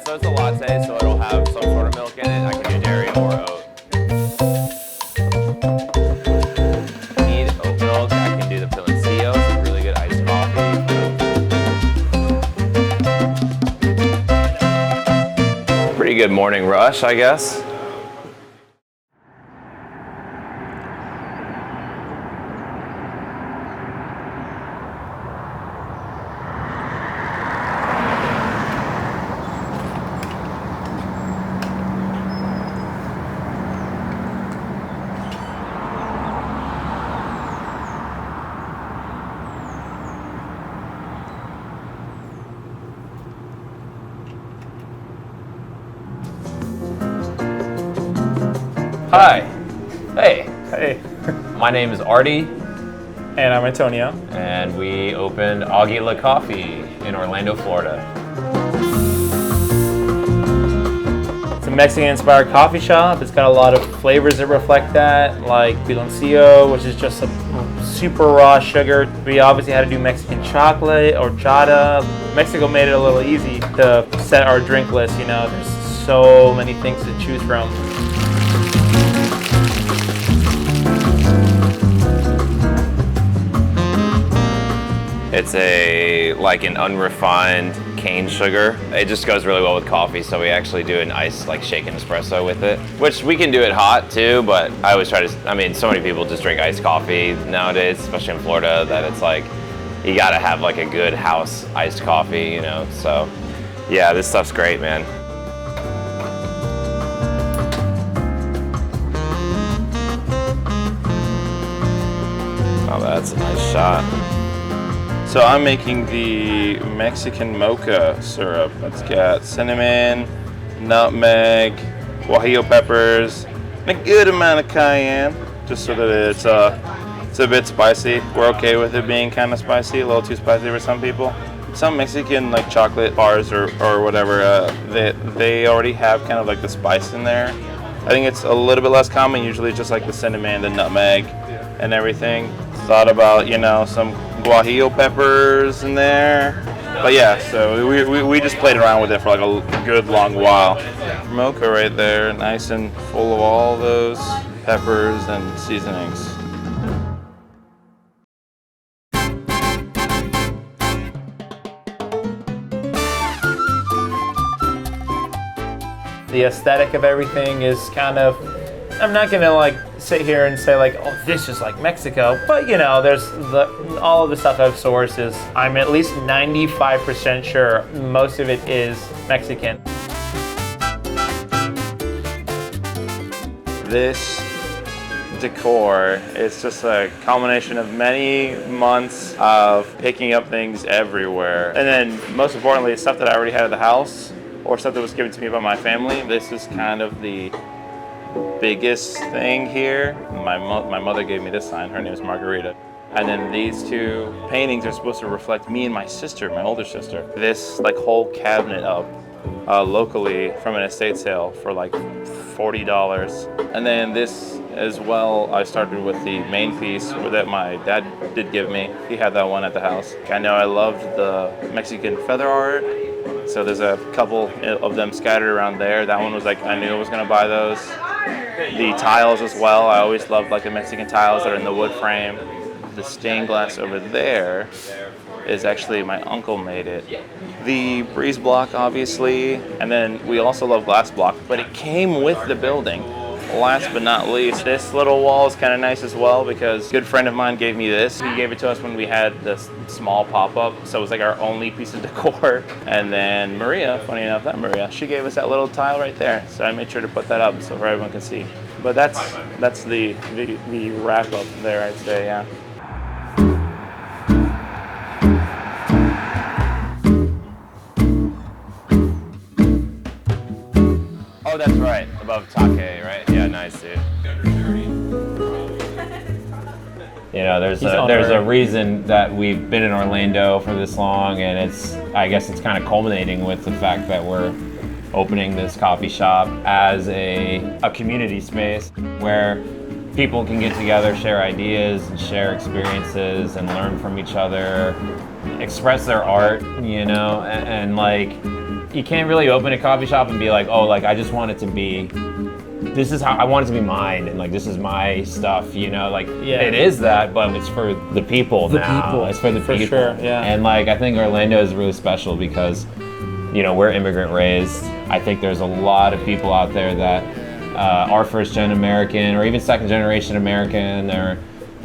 so it's a latte, so it'll have some sort of milk in it. I can do dairy or oat. Need oat milk, I can do the piloncillo. It's a really good iced coffee. Pretty good morning rush, I guess. Hi. Hey. Hey. My name is Artie. And I'm Antonio. And we opened Auggila Coffee in Orlando, Florida. It's a Mexican-inspired coffee shop. It's got a lot of flavors that reflect that, like piloncillo, which is just a super raw sugar. We obviously had to do Mexican chocolate, horchata. Mexico made it a little easy to set our drink list, you know. There's so many things to choose from. It's like an unrefined cane sugar. It just goes really well with coffee, so we actually do an iced, like shaken espresso with it, which we can do it hot too, but I always try to, I mean, so many people just drink iced coffee nowadays, especially in Florida, that it's like, you gotta have like a good house iced coffee, you know, so yeah, this stuff's great, man. Oh, that's a nice shot. So I'm making the Mexican Mocha syrup. It's got cinnamon, nutmeg, guajillo peppers, and a good amount of cayenne, just so that it's a bit spicy. We're okay with it being kind of spicy, a little too spicy for some people. Some Mexican like chocolate bars or whatever, they already have kind of like the spice in there. I think it's a little bit less common. Usually just like the cinnamon, the nutmeg, and everything. Thought about, you know, some guajillo peppers in there. But yeah, so we just played around with it for like a good long while. Mocha right there, nice and full of all those peppers and seasonings. The aesthetic of everything is kind of, I'm not gonna like sit here and say like, oh, this is like Mexico, but you know, there's all of the stuff I've sourced is, I'm at least 95% sure most of it is Mexican. This decor is just a combination of many months of picking up things everywhere. And then most importantly, stuff that I already had at the house or stuff that was given to me by my family. This is kind of the biggest thing here. My mother gave me this sign. Her name is Margarita. And then these two paintings are supposed to reflect me and my sister, my older sister. This like whole cabinet up locally from an estate sale for like $40. And then this as well, I started with the main piece that my dad did give me. He had that one at the house. I know I loved the Mexican feather art. So there's a couple of them scattered around there. That one was like, I knew I was gonna buy those. The tiles as well. I always loved like the Mexican tiles that are in the wood frame. The stained glass over there is actually my uncle made it. The breeze block, obviously, and then we also love glass block, but it came with the building. Last but not least, this little wall is kind of nice as well because a good friend of mine gave me this. He gave it to us when we had this small pop-up, so it was like our only piece of decor. And then Maria, funny enough, that Maria, she gave us that little tile right there, so I made sure to put that up so everyone can see. But that's the wrap up there, I'd say, yeah. Oh, that's right, above Take, right? Yeah, nice, dude. You know, there's a reason that we've been in Orlando for this long, and I guess it's kind of culminating with the fact that we're opening this coffee shop as a community space where people can get together, share ideas, and share experiences, and learn from each other, express their art, you know, and like, you can't really open a coffee shop and be like, oh, like I just want it to be, this is how I want it to be mine, and like this is my stuff, you know, like it is that, but it's for the people now. It's for the people. Sure, yeah. And like I think Orlando is really special because, you know, we're immigrant raised. I think there's a lot of people out there that are first gen American or even second generation American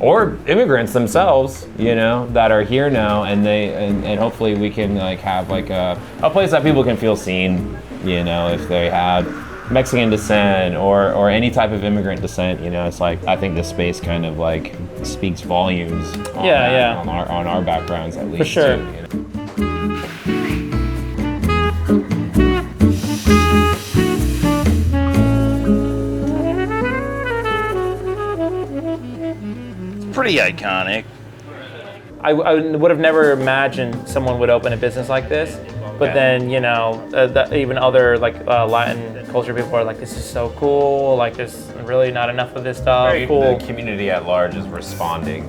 or immigrants themselves, you know, that are here now, and and hopefully we can like have like a place that people can feel seen, you know, if they have Mexican descent or any type of immigrant descent, you know. It's like I think this space kind of like speaks volumes on on our backgrounds at least. For sure. Too, you know? Pretty iconic. I would have never imagined someone would open a business like this, but then, you know, even other like Latin culture people are like, this is so cool, like there's really not enough of this stuff. Cool. The community at large is responding.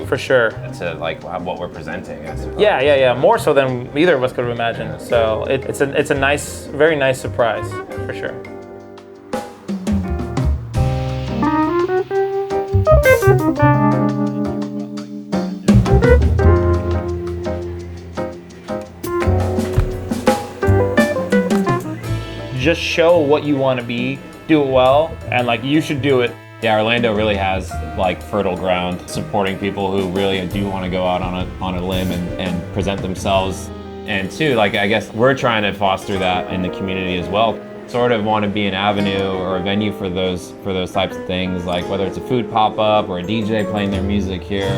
For sure. To like what we're presenting. I suppose. Yeah. More so than either of us could have imagined. So it's a nice, very nice surprise for sure. Just show what you want to be, do it well, and like you should do it. Yeah, Orlando really has like fertile ground supporting people who really do want to go out on a limb and present themselves. And too, like I guess we're trying to foster that in the community as well. Sort of want to be an avenue or a venue for those types of things, like whether it's a food pop-up or a DJ playing their music here.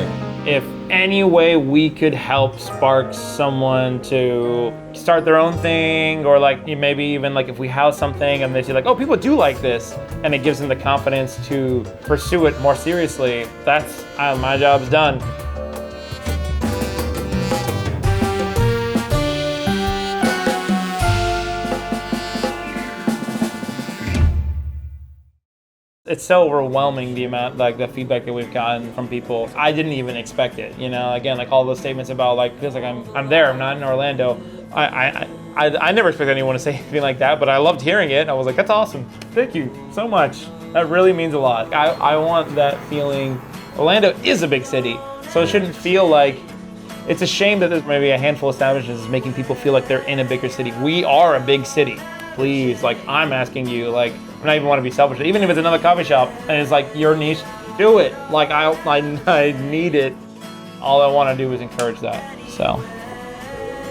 If any way we could help spark someone to start their own thing, or like maybe even like if we house something and they see like, oh, people do like this, and it gives them the confidence to pursue it more seriously, that's my job's done. It's so overwhelming, the amount, like the feedback that we've gotten from people. I didn't even expect it, you know. Again, like all those statements about like, feels like I'm there, I'm not in Orlando. I never expected anyone to say anything like that, but I loved hearing it. I was like, that's awesome. Thank you so much. That really means a lot. I want that feeling. Orlando is a big city, so it shouldn't feel like, it's a shame that there's maybe a handful of establishments making people feel like they're in a bigger city. We are a big city. Please, like I'm asking you, like, I don't even want to be selfish. Even if it's another coffee shop and it's like your niche, do it. Like I need it. All I want to do is encourage that. So,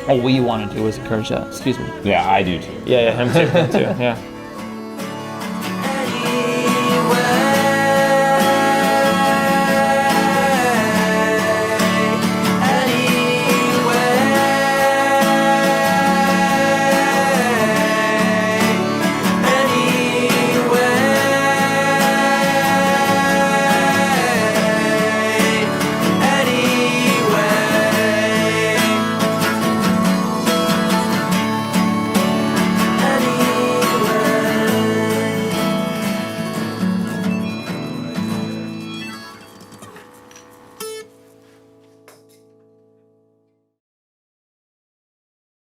all we want to do is encourage that. Excuse me. Yeah, I do too. Yeah, him too. Yeah.